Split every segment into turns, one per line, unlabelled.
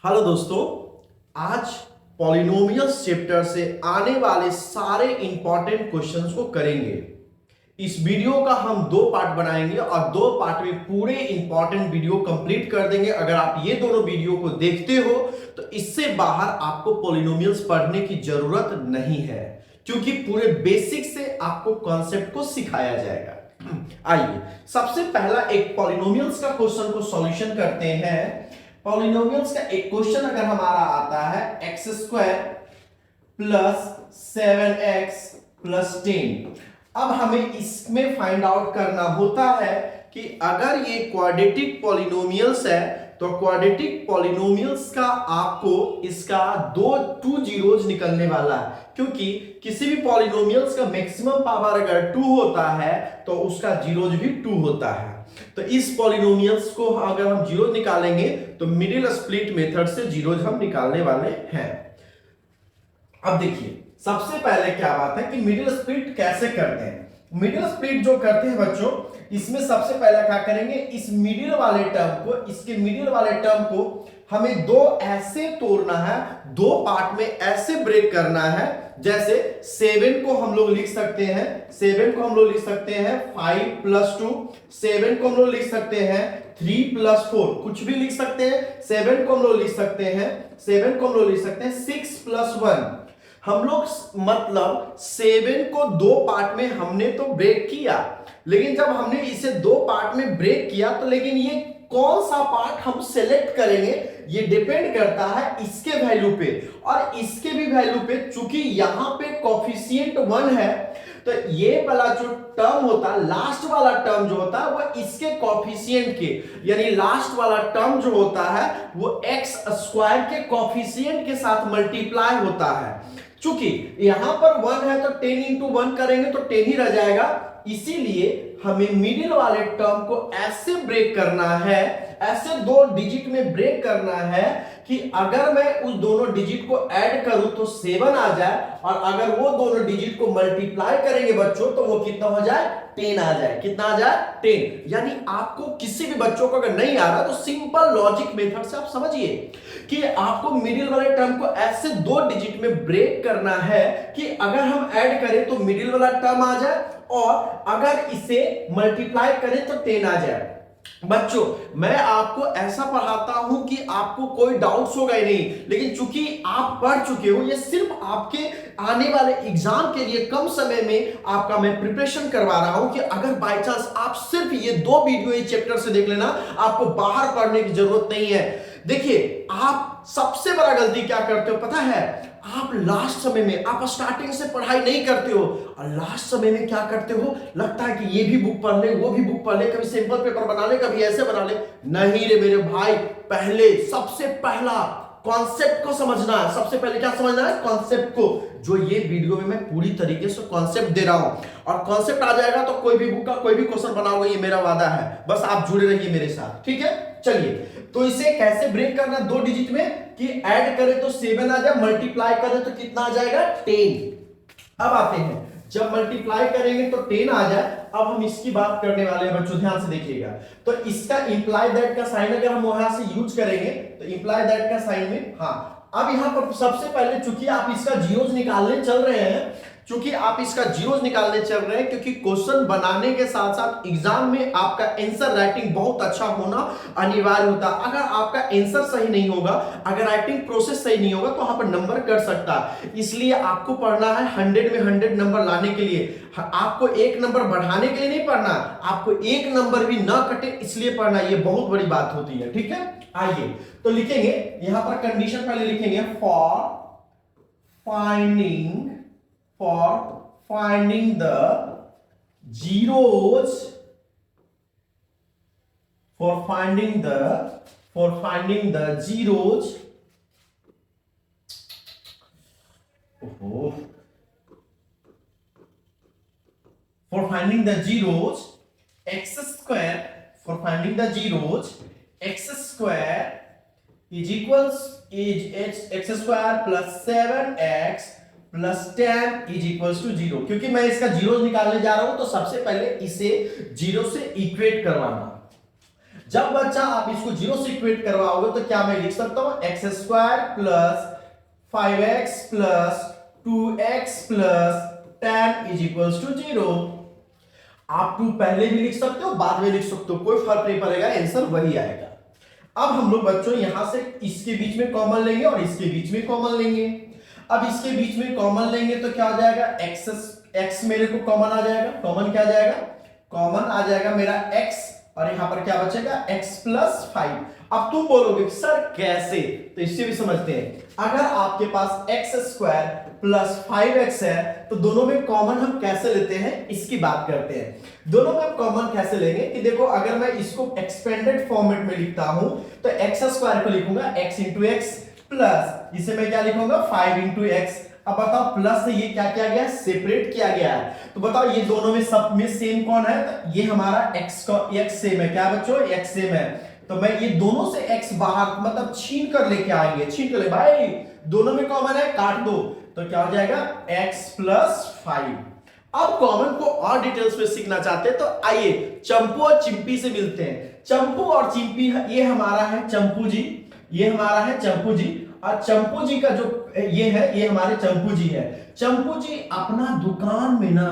Hello दोस्तों, आज polynomials chapter से आने वाले सारे इंपॉर्टेंट क्वेश्चंस को करेंगे। इस वीडियो का हम दो पार्ट बनाएंगे और दो पार्ट में पूरे इंपॉर्टेंट वीडियो कंप्लीट कर देंगे। अगर आप ये दोनों वीडियो को देखते हो तो इससे बाहर आपको पॉलिनोमियल्स पढ़ने की जरूरत नहीं है, क्योंकि पूरे बेसिक से आपको कॉन्सेप्ट को सिखाया जाएगा। आइए सबसे पहला एक पॉलिनोमियल्स का क्वेश्चन को सॉल्यूशन करते हैं। पॉलिनोमियल्स का एक क्वेश्चन अगर हमारा आता है x square plus 7x plus 10। अब हमें इसमें फाइंड आउट करना होता है कि अगर ये क्वाड्रेटिक पॉलिनोमियल्स है तो क्वाड्रेटिक पॉलिनोमियल्स का आपको इसका टू जीरोज निकलने वाला है, क्योंकि किसी भी पॉलिनोमियल्स का मैक्सिमम पावर अगर 2 होता है तो उसका जीरोज भी 2 होता है। तो इस पॉलिनोमियल्स को अगर हम जीरो निकालेंगे तो मिडिल स्प्लिट मेथड से जीरोज हम निकालने वाले हैं। अब देखिए सबसे पहले क्या बात है कि मिडिल स्प्लिट कैसे करते हैं। मिडिल स्प्लिट जो करते हैं बच्चों, इसमें सबसे पहले क्या करेंगे, इस मिडिल वाले टर्म को, इसके मिडिल वाले टर्म को हमें दो ऐसे तोड़ना है, दो पार्ट में ऐसे ब्रेक करना है। जैसे 7 को हम लोग लिख सकते हैं, 7 को हम लोग लिख सकते हैं 5 प्लस 2, 7 को हम लोग लिख सकते हैं 3 प्लस 4, कुछ भी लिख सकते हैं। 7 को हम लोग लिख सकते हैं 7 को हम लोग लिख सकते हैं 6 प्लस 1। हम लोग मतलब 7 को दो पार्ट में हमने तो ब्रेक किया, लेकिन जब हमने इसे दो पार्ट में ब्रेक किया तो लेकिन ये कौन सा पार्ट हम सेलेक्ट करेंगे ये डिपेंड करता है इसके वैल्यू पे और इसके भी वैल्यू पे। चूंकि यहां पे कोफिशिएंट 1 है तो ये वाला जो टर्म होता है, लास्ट वाला टर्म जो होता है वो इसके कोफिशिएंट के, यानी लास्ट वाला टर्म जो होता है वो एक्स स्क्वायर के कोफिशिएंट के साथ मल्टीप्लाई होता है। चूंकि यहां पर 1 है तो 10 इंटू 1 करेंगे तो 10 ही रह जाएगा, इसीलिए हमें मिडिल वाले टर्म को ऐसे ब्रेक करना है, ऐसे दो डिजिट में ब्रेक करना है कि अगर मैं उस दोनों डिजिट को ऐड करूं तो 7 आ जाए, और अगर वो दोनों डिजिट को मल्टीप्लाई करेंगे बच्चों तो वो कितना हो जाए, 10 आ जाए। कितना आ जाए, 10। यानी आपको किसी भी बच्चों को अगर नहीं आ रहा तो सिंपल लॉजिक मेथड से आप समझिए कि आपको मिडिल वाले टर्म को ऐसे दो डिजिट में ब्रेक करना है कि अगर हम ऐड करें तो मिडिल वाला टर्म आ जाए, और अगर इसे मल्टीप्लाई करें तो 10 आ जाए। बच्चों मैं आपको ऐसा पढ़ाता हूं कि आपको कोई डाउट्स होगा ही नहीं, लेकिन चूंकि आप पढ़ चुके हो, ये सिर्फ आपके आने वाले एग्जाम के लिए कम समय में आपका मैं प्रिपरेशन करवा रहा हूं कि अगर बाय चांस आप सिर्फ ये दो वीडियो इस चैप्टर से देख लेना, आपको बाहर पढ़ने की जरूरत नहीं है। देखिए आप सबसे बड़ा गलती क्या करते हो पता है, आप लास्ट समय में, आप स्टार्टिंग से पढ़ाई नहीं करते हो और लास्ट समय में क्या करते हो, लगता है कि ये भी बुक पढ़ ले, वो भी बुक पढ़ ले, कभी सिंपल पेपर बना ले, कभी ऐसे बना ले। नहीं रे मेरे भाई, पहले सबसे पहला कॉन्सेप्ट को समझना है। सबसे पहले क्या समझना है, कॉन्सेप्ट को। जो ये वीडियो में मैं पूरी तरीके से कॉन्सेप्ट दे रहा हूं, और कॉन्सेप्ट आ जाएगा तो कोई भी बुक का कोई भी क्वेश्चन बनाओगे, ये मेरा वादा है। बस आप जुड़े रहिए मेरे साथ, ठीक है। चलिए तो इसे कैसे ब्रेक करना दो डिजिट में कि ऐड करें तो 7 आ जाए, मल्टीप्लाई करें तो कितना आ जाएगा, 10। अब आते हैं, जब मल्टीप्लाई करेंगे तो 10 आ जाए। अब हम इसकी बात करने वाले हैं बच्चों, ध्यान से देखिएगा। तो इसका इंप्लाई दैट का साइन अगर हम वहां से यूज करेंगे तो इंप्लाई दैट का साइन में, हाँ अब यहां पर सबसे पहले चूंकि आप इसका जीरोज निकालने चल रहे हैं, क्योंकि आप इसका जीरोज निकालने चल रहे हैं, क्योंकि क्वेश्चन बनाने के साथ साथ एग्जाम में आपका आंसर राइटिंग बहुत अच्छा होना अनिवार्य होता है। अगर आपका आंसर सही नहीं होगा, अगर राइटिंग प्रोसेस सही नहीं होगा तो वहां पर नंबर कट सकता है। इसलिए आपको पढ़ना है 100 में 100 नंबर लाने के लिए। आपको एक नंबर बढ़ाने के लिए नहीं पढ़ना, आपको एक नंबर भी ना कटे इसलिए पढ़ना, ये बहुत बड़ी बात होती है, ठीक है। आइए तो लिखेंगे, यहां पर कंडीशन पहले लिखेंगे, for finding the zeros, for finding the zeros, for finding the zeros x square, for finding the zeros x square is equals x square plus 7x plus 10 is equals to 0। क्योंकि मैं इसका zero निकालने जा रहा हूं तो सबसे पहले इसे जीरो से इक्वेट करवाना। जब बच्चा आप इसको जीरो से इक्वेट करवाओगे तो क्या मैं लिख सकता हूं, x square plus 5x plus 2x plus 10 is equals to 0। आप 2 पहले भी लिख सकते हो, बाद में लिख सकते हो, कोई फर्क नहीं पड़ेगा, आंसर वही आएगा। अब हम लोग बच्चों यहां से इसके बीच में कॉमन लेंगे और इसके बीच में कॉमन लेंगे। अब इसके बीच में कॉमन लेंगे तो क्या हो जाएगा, x मेरे को कॉमन आ जाएगा। कॉमन क्या आ जाएगा, कॉमन आ जाएगा मेरा x, और यहां पर क्या बचेगा x प्लस 5। अब तुम बोलोगे सर कैसे, तो इससे भी समझते हैं। अगर आपके पास x स्क्वायर प्लस 5x है तो दोनों में कॉमन हम कैसे लेते हैं, इसकी बात करते हैं। दोनों में कॉमन कैसे लेंगे कि देखो, अगर मैं इसको एक्सपेंडेड फॉर्मेट में लिखता हूं तो x स्क्वायर को लिखूंगा x इंटू एक्स प्लस इसे मैं क्या लिखूंगा 5 इंटू एक्स। अब बताओ प्लस से ये क्या किया गया, सेपरेट किया गया है। तो बताओ ये दोनों में सब में सेम कौन है, तो ये हमारा x का x सेम है। क्या बच्चों, x सेम है, तो मैं ये दोनों से x बाहर मतलब छीन कर लेके आएंगे, छीन कर ले भाई, दोनों में कॉमन है, काट दो, तो क्या हो जाएगा x प्लस 5। अब कॉमन को और डिटेल्स में सीखना चाहते हैं तो आइए चंपू और चिंपी से मिलते हैं। चंपू और चिंपी, ये हमारा है चंपू जी, ये हमारा है चंपू जी, और चंपू जी का जो ये है, ये हमारे चंपू जी है। चंपू जी अपना दुकान में ना,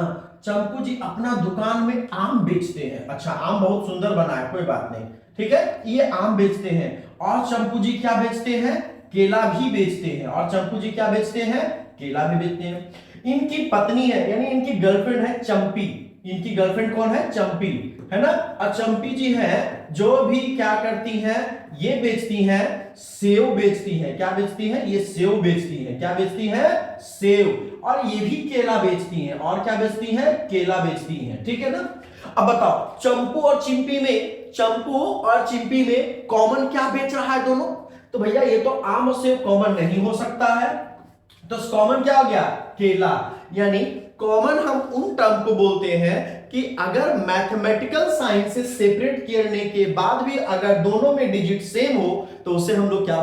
चंपू जी अपना दुकान में आम बेचते हैं। अच्छा, आम बहुत सुंदर बना है, कोई बात नहीं, ठीक है, ये आम बेचते हैं। और चंपू जी क्या बेचते हैं, केला भी बेचते हैं। और चंपू जी क्या बेचते हैं, केला भी बेचते हैं। इनकी पत्नी है, यानी इनकी गर्लफ्रेंड है चंपी। इनकी गर्लफ्रेंड कौन है, चंपी, है ना। और चंपी जी है जो भी क्या करती हैं, ये बेचती हैं सेव बेचती हैं। क्या बेचती हैं, ये सेव बेचती हैं। क्या बेचती हैं, सेव। और ये भी केला बेचती हैं। और क्या बेचती हैं, केला बेचती हैं, ठीक है ना। अब बताओ चंपू और चिंपी में, चंपू और चिंपी में कॉमन क्या बेच रहा है दोनों, तो भैया ये तो आम और सेव कॉमन नहीं हो सकता है, तो कॉमन क्या हो गया, केला। यानी कॉमन हम उन टर्म को बोलते हैं कि अगर मैथमेटिकल साइन से सेपरेट करने के बाद भी अगर दोनों में डिजिट सेम हो तो उसे हम लोग क्या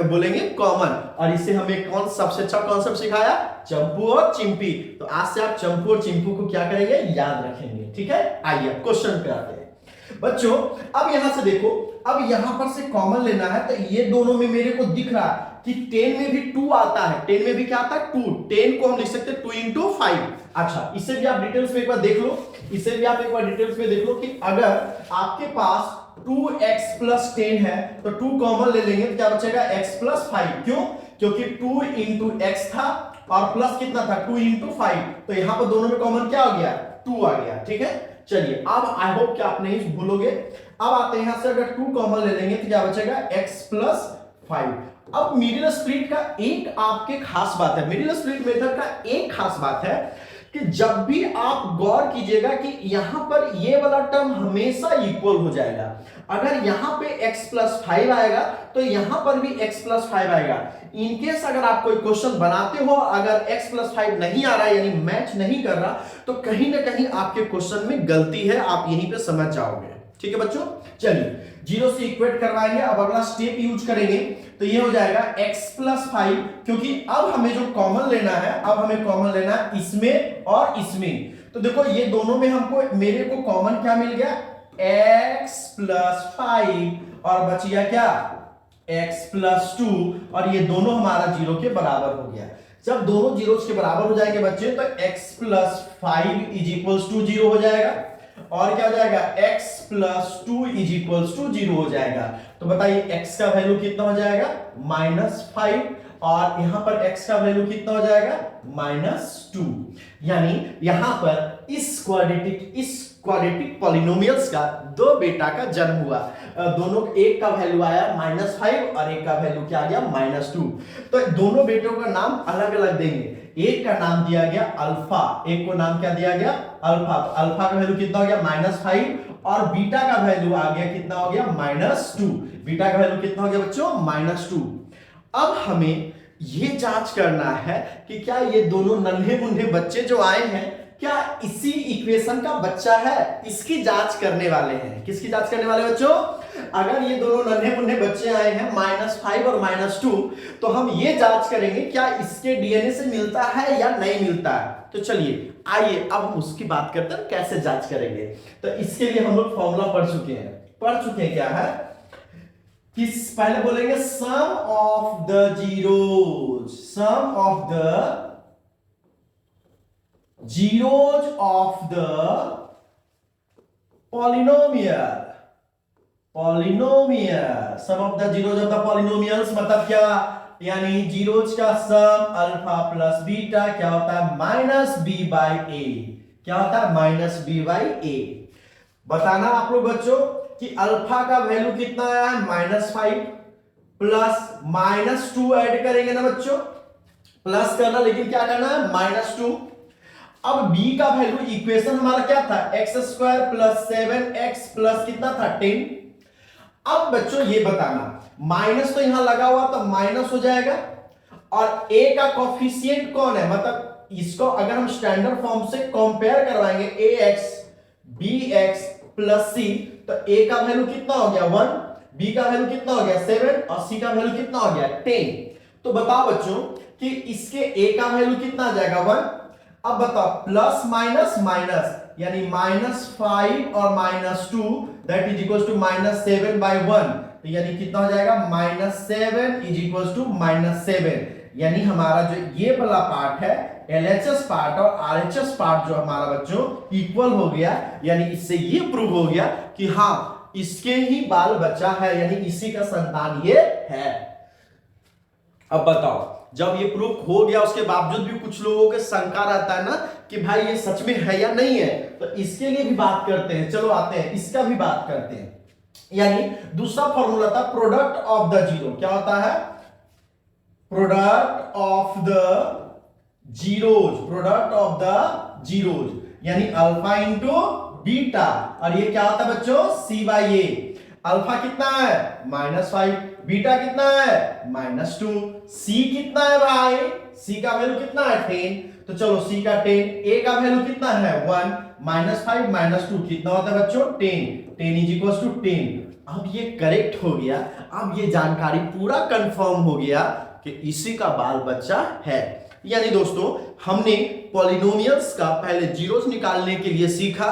बोलेंगे कॉमन। और इससे हमें कौन सबसे अच्छा कॉन्सेप्ट सिखाया, चंपू और चिंपी। तो आज से आप चंपू और चिंपू को क्या करेंगे, याद रखेंगे, ठीक है। आइए क्वेश्चन पे आते हैं बच्चों। अब यहां से देखो, अब यहां पर से कॉमन लेना है, तो ये दोनों में मेरे को दिख रहा है कि 10 में भी 2 आता है। 10 में भी क्या आता है, 2। 10 को हम लिख सकते हैं 2 इंटू 5। अच्छा, इससे भी आप डिटेल्स में एक बार देख लो, इससे भी आप एक बार डिटेल्स में देख लो कि अगर आपके पास 2x प्लस 10 है तो 2 कॉमन ले लेंगे तो क्या बचेगा, x प्लस 5। क्यों, क्योंकि 2 इंटू एक्स था और प्लस कितना था, 2 इंटू 5, तो यहां पर दोनों में कॉमन क्या हो गया, 2 आ गया, ठीक है। चलिए, अब आई होप कि आप नहीं भूलोगे। अब आते हैं, यहां से अगर 2 कॉमन ले लेंगे तो क्या बचेगा, x प्लस 5। अब मिडिल स्प्लिट का एक आपके खास बात है, मिडिल स्प्लिट मेथड का एक खास बात है कि जब भी आप गौर कीजिएगा कि यहां पर ये वाला टर्म हमेशा इक्वल हो जाएगा। अगर यहां पे x प्लस 5 आएगा तो यहां पर भी x प्लस 5 आएगा। इनकेस अगर आप कोई क्वेश्चन बनाते हो, अगर x प्लस 5 नहीं आ रहा है, यानी मैच नहीं कर रहा, तो कहीं ना कहीं आपके क्वेश्चन में गलती है, आप यहीं पे समझ जाओगे, ठीक है बच्चों। चलिए, जीरो से इक्वेट करवाएंगे। अब अगला स्टेप यूज करेंगे तो ये हो जाएगा x प्लस 5, क्योंकि अब हमें जो कॉमन लेना है, अब हमें कॉमन लेना है इसमें और इसमें। तो देखो ये दोनों में हमको, मेरे को कॉमन क्या मिल गया, x प्लस 5, और बच गया क्या, x प्लस 2, और ये दोनों हमारा जीरो के बराबर हो गया। जब दोनों जीरो के बराबर हो जाएंगे बच्चे तो x plus 5 is equals to 0 हो जाएगा, और क्या हो जाएगा, x plus 2 is equals to 0 हो जाएगा। तो बताइए x का वैल्यू कितना हो जाएगा, -5, और यहां पर x का वैल्यू कितना हो जाएगा, -2। यानी यहां पर इस क्वाड्रेटिक पॉलिनोमियल्स का दो बेटा का जन्म हुआ। दोनों, एक का वैल्यू आया -5 और एक का वैल्यू क्या आ गया, -2। तो दोनों बेटों का नाम अलग अलग देंगे। एक का नाम दिया गया अल्फा, एक को नाम क्या दिया गया, अल्फा। तो अल्फा का वैल्यू कितना हो गया, -5, और बीटा का वैल्यू आ गया कितना हो गया, -2। बीटा का वैल्यू कितना हो गया बच्चों, -2। अब हमें ये जांच करना है कि क्या ये दोनों नन्हे मुन्ने बच्चे जो आए हैं, क्या इसी इक्वेशन का बच्चा है, इसकी जांच करने वाले हैं। किसकी जांच करने वाले बच्चों, अगर ये दोनों नन्हे मुन्ने बच्चे आए हैं -5 और -2, तो हम ये जांच करेंगे क्या इसके डीएनए से मिलता है या नहीं मिलता है। तो चलिए आइए अब हम उसकी बात करते हैं कैसे जांच करेंगे। तो इसके लिए हम लोग फॉर्मूला पढ़ चुके हैं। पढ़ चुके हैं क्या है कि पहले बोलेंगे sum of the zeros, sum of the zeros of the polynomial, polynomial, sum of the zeros of the polynomials मतलब क्या, यानी जीरोज का सम अल्फा प्लस बीटा क्या होता है माइनस बी बाई ए, क्या होता है माइनस बी बाई ए। बताना आप लोग बच्चों कि अल्फा का वैल्यू कितना आया है -5 प्लस -2 ऐड करेंगे ना बच्चों, प्लस करना लेकिन क्या करना है -2। अब b का वैल्यू इक्वेशन हमारा क्या था x² प्लस 7x प्लस कितना था 10। अब बच्चों ये बताना माइनस तो यहां लगा हुआ तो माइनस हो जाएगा, और a का कोफिशिएंट कौन है, मतलब इसको अगर हम स्टैंडर्ड फॉर्म से कंपेयर करवाएंगे ax bx प्लस c तो a का वैल्यू कितना हो गया 1, b का वैल्यू कितना हो गया 7 और c का वैल्यू कितना हो गया 10। तो बताओ बच्चों कि इसके a का वैल्यू कितना आ जाएगा 1। अब बताओ प्लस माइनस माइनस यानी -5 और -2 that is equal to -7 by 1, तो यानी कितना हो जाएगा -7 इज इक्वल टू -7। यानी हमारा जो ये वाला पार्ट है LHS पार्ट और RHS पार्ट जो हमारा बच्चों इक्वल हो गया, यानी इससे ये प्रूव हो गया कि हाँ इसके ही बाल बच्चा है, यानी इसी का संतान ये है। अब बताओ जब ये प्रूफ हो गया उसके बावजूद भी कुछ लोगों के शंका रहता है ना कि भाई ये सच में है या नहीं है, तो इसके लिए भी बात करते हैं। चलो आते हैं इसका भी बात करते हैं। यानी दूसरा फॉर्मूला था प्रोडक्ट ऑफ द जीरो, क्या होता है product of the zeros, product of the zeros यानी अल्फा इंटू बीटा, और ये क्या होता है बच्चों c बाई ए। अल्फा कितना है -5, बीटा कितना है -2, c कितना है भाई, c का वैल्यू कितना है 10, तो चलो c का 10, a का वैल्यू कितना है 1, -5 -2 कितना होता है बच्चों 10 इज इक्वल टू 10। अब ये करेक्ट हो गया, अब ये जानकारी पूरा कंफर्म हो गया कि इसी का बाल बच्चा है। यानी दोस्तों हमने पॉलिनोमियल्स का पहले जीरोस निकालने के लिए सीखा।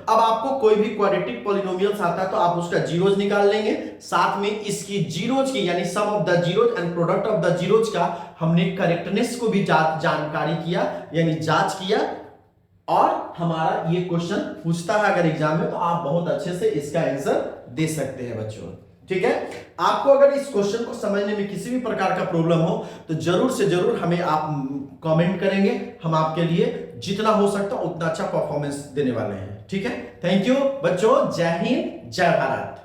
अब आपको कोई भी क्वाड्रेटिक पॉलिनोमियल्स आता है तो आप उसका जीरोस निकाल लेंगे, साथ में इसकी जीरोज की यानी sum of the zeros and product of the zeros का हमने करेक्टनेस को भी जानकारी किया यानी जांच किया, और हमारा ये क्वेश्चन पूछता है अगर एग्जाम में तो आप बहुत अच्छे से इसका आंसर दे सकते हैं बच्चों। ठीक है, आपको अगर इस क्वेश्चन को समझने में किसी भी प्रकार का प्रॉब्लम हो तो जरूर से जरूर हमें आप कमेंट करेंगे, हम आपके लिए जितना हो सकता उतना अच्छा परफॉर्मेंस देने वाले हैं। ठीक है, थैंक यू बच्चों, जय हिंद जय भारत।